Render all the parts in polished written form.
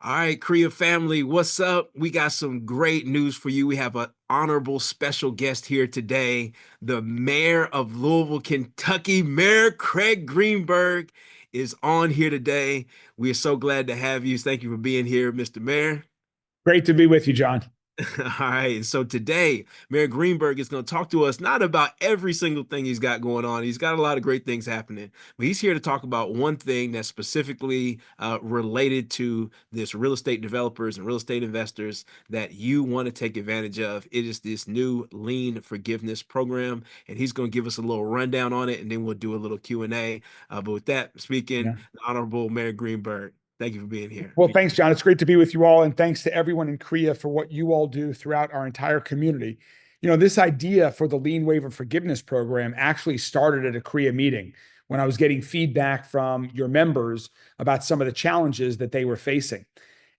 All right, KREIA family, what's up? We got some great news for you. We have an honorable special guest here today, the Mayor of Louisville, Kentucky, Mayor Craig Greenberg is on here today. We are so glad to have you. Thank you for being here, Mr. Mayor. Great to be with you, John. All right. So today, Mayor Greenberg is going to talk to us not about every single thing he's got going on. He's got a lot of great things happening, but he's here to talk about one thing that's specifically related to this real estate developers and real estate investors that you want to take advantage of. It is this new lien forgiveness program, and he's going to give us a little rundown on it, and then we'll do a little Q&A. But with that, speaking, Yeah. the Honorable Mayor Greenberg, thank you for being here. Well, thanks, John. It's great to be with you all. And thanks to everyone in KREIA for what you all do throughout our entire community. You know, this idea for the lien waiver forgiveness program actually started at a KREIA meeting when I was getting feedback from your members about some of the challenges that they were facing.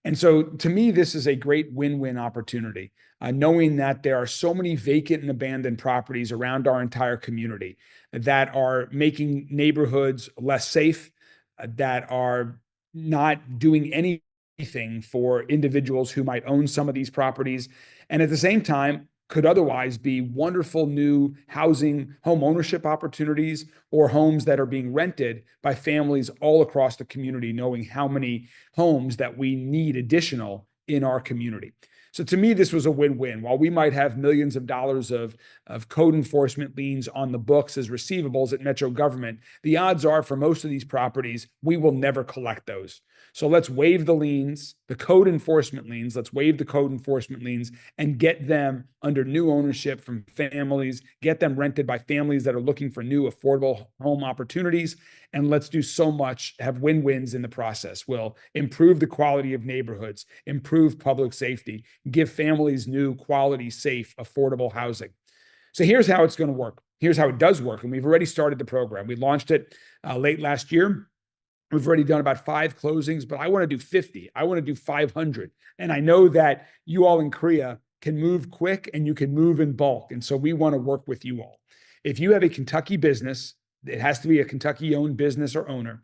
And so to me, this is a great win-win opportunity, knowing that there are so many vacant and abandoned properties around our entire community that are making neighborhoods less safe, that are not doing anything for individuals who might own some of these properties, and at the same time could otherwise be wonderful new housing, home ownership opportunities, or homes that are being rented by families all across the community, knowing how many homes that we need additional in our community. So to me, this was a win-win. While we might have millions of dollars of code enforcement liens on the books as receivables at Metro government, the odds are for most of these properties, we will never collect those. So let's waive the liens, the code enforcement liens, let's waive the code enforcement liens and get them under new ownership from families, get them rented by families that are looking for new affordable home opportunities. And let's do so much, have win-wins in the process. We'll improve the quality of neighborhoods, improve public safety, give families new quality, safe, affordable housing. So here's how it's going to work. Here's how it does work. And we've already started the program. We launched it late last year. We've already done about 5 closings, but I want to do 50. I want to do 500. And I know that you all in KREIA can move quick and you can move in bulk. And so we want to work with you all. If you have a Kentucky business, it has to be a Kentucky-owned business or owner,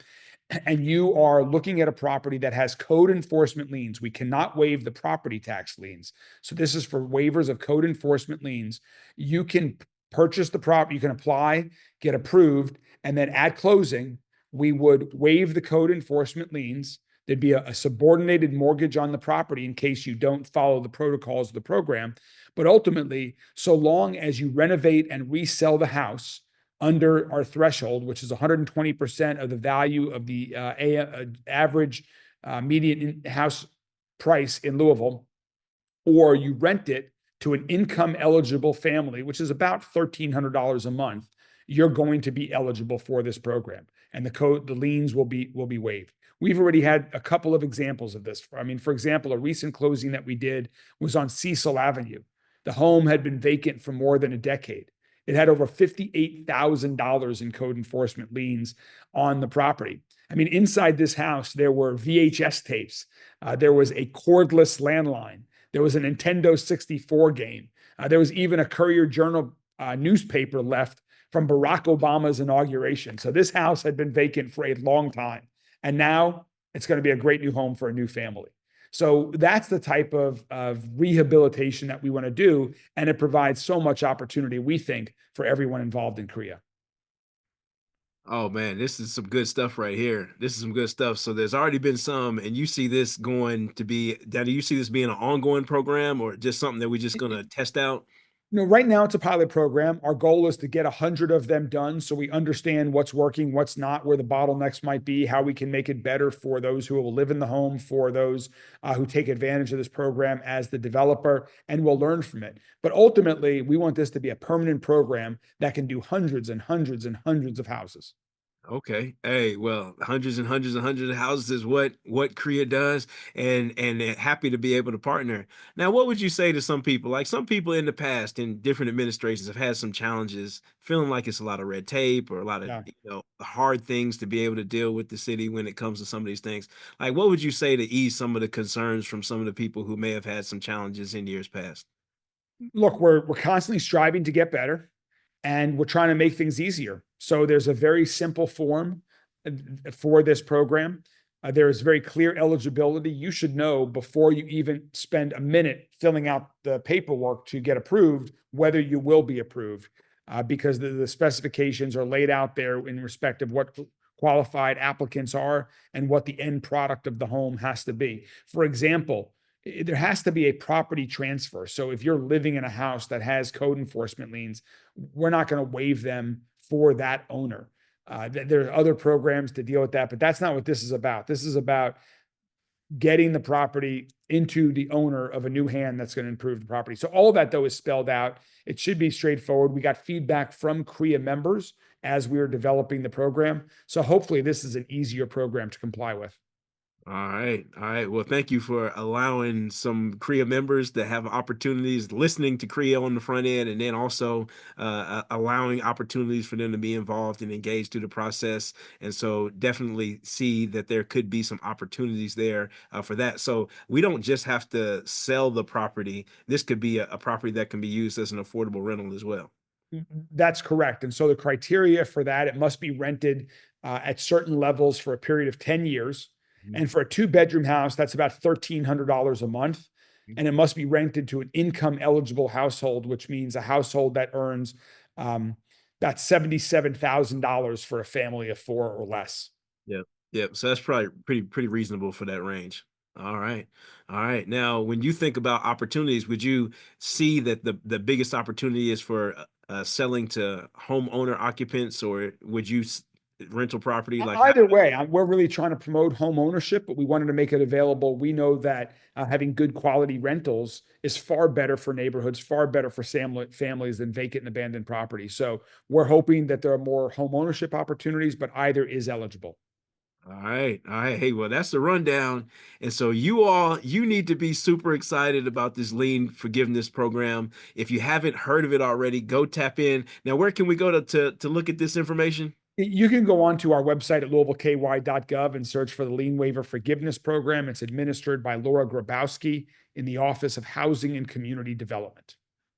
and you are looking at a property that has code enforcement liens, we cannot waive the property tax liens. So this is for waivers of code enforcement liens. You can purchase the property, you can apply, get approved, and then at closing, we would waive the code enforcement liens. There'd be a subordinated mortgage on the property in case you don't follow the protocols of the program. But ultimately, so long as you renovate and resell the house under our threshold, which is 120% of the value of the average median house price in Louisville, or you rent it to an income eligible family, which is about $1,300 a month, you're going to be eligible for this program, and the liens will be waived. We've already had a couple of examples of this. I mean, for example, a recent closing that we did was on Cecil Avenue. The home had been vacant for more than a decade. It had over $58,000 in code enforcement liens on the property. I mean, inside this house, there were VHS tapes. There was a cordless landline. There was a Nintendo 64 game. There was even a Courier Journal newspaper left from Barack Obama's inauguration. So this house had been vacant for a long time. And now it's going to be a great new home for a new family. So that's the type of rehabilitation that we want to do. And it provides so much opportunity, we think, for everyone involved in KREIA. Oh man, this is some good stuff right here. This is some good stuff. So there's already been some, and you see this going to be, Daddy, you see this being an ongoing program or just something that we're just going to test out? You know, right now it's a pilot program. Our goal is to get 100 of them done so we understand what's working, what's not, where the bottlenecks might be, how we can make it better for those who will live in the home, for those who take advantage of this program as the developer, and we'll learn from it. But ultimately, we want this to be a permanent program that can do hundreds and hundreds and hundreds of houses. Okay. Hey, well, hundreds and hundreds and hundreds of houses is what KREIA does, and they're happy to be able to partner. Now, what would you say to some people? Like some people in the past in different administrations have had some challenges, feeling like it's a lot of red tape or a lot of Yeah. hard things to be able to deal with the city when it comes to some of these things. Like, what would you say to ease some of the concerns from some of the people who may have had some challenges in years past? Look, we're constantly striving to get better, and we're trying to make things easier. So there's a very simple form for this program. There is very clear eligibility. You should know before you even spend a minute filling out the paperwork to get approved whether you will be approved, because the specifications are laid out there in respect of what qualified applicants are and what the end product of the home has to be. For example, there has to be a property transfer. So if you're living in a house that has code enforcement liens, we're not going to waive them for that owner. There are other programs to deal with that, but that's not what this is about. This is about getting the property into the owner of a new hand that's going to improve the property. So all of that though is spelled out. It should be straightforward. We got feedback from KREIA members as we were developing the program. So hopefully this is an easier program to comply with. All right. All right. Well, thank you for allowing some KREIA members to have opportunities, listening to KREIA on the front end, and then also allowing opportunities for them to be involved and engaged through the process. And so definitely see that there could be some opportunities there for that. So we don't just have to sell the property. This could be a property that can be used as an affordable rental as well. That's correct. And so the criteria for that, it must be rented at certain levels for a period of 10 years. Mhm. And for a two-bedroom house, that's about $1,300 a month. And it must be rented to an income eligible household, which means a household that earns about $77,000 for a family of four or less. Yep. Yep. So that's probably pretty reasonable for that range. All right. All right. Now, when you think about opportunities, would you see that the biggest opportunity is for selling to homeowner occupants, or would you rental property like how? Either way, we're really trying to promote home ownership, but we wanted to make it available. We know that having good quality rentals is far better for neighborhoods, far better for families than vacant and abandoned property. So we're hoping that there are more home ownership opportunities, but either is eligible. All right. All right. Hey, well, that's the rundown. And so you need to be super excited about this lien forgiveness program. If you haven't heard of it already, go tap in. Now, where can we go to look at this information? You can go on to our website at louisvilleky.gov and search for the Lien Waiver Forgiveness Program. It's administered by Laura Grabowski in the Office of Housing and Community Development.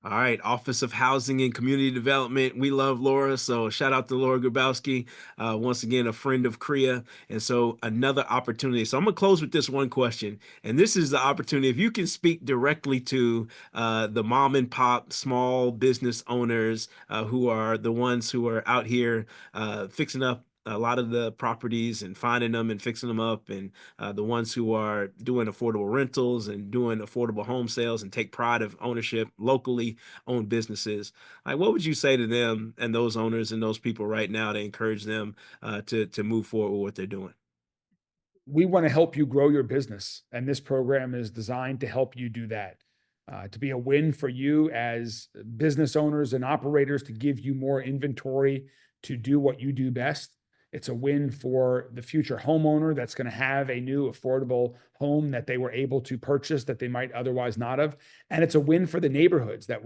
All right, Office of Housing and Community Development. We love Laura, so shout out to Laura Grabowski. Once again, a friend of KREIA, and so another opportunity. So I'm gonna close with this one question, and this is the opportunity. If you can speak directly to the mom and pop small business owners who are the ones who are out here fixing up a lot of the properties and finding them and fixing them up, and the ones who are doing affordable rentals and doing affordable home sales and take pride of ownership, locally owned businesses. Like, what would you say to them and those owners and those people right now to encourage them to move forward with what they're doing? We want to help you grow your business, and this program is designed to help you do that. To be a win for you as business owners and operators, to give you more inventory to do what you do best. It's a win for the future homeowner that's going to have a new affordable home that they were able to purchase that they might otherwise not have. And it's a win for the neighborhoods that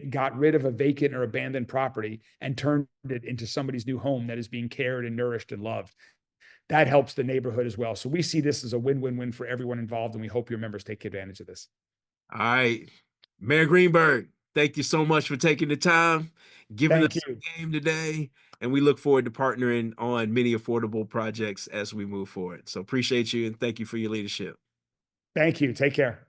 got rid of a vacant or abandoned property and turned it into somebody's new home that is being cared and nourished and loved. That helps the neighborhood as well. So we see this as a win-win-win for everyone involved, and we hope your members take advantage of this. All right, Mayor Greenberg, thank you so much for taking the time, giving Thank us you. a game today, and we look forward to partnering on many affordable projects as we move forward. So appreciate you and thank you for your leadership. Thank you. Take care.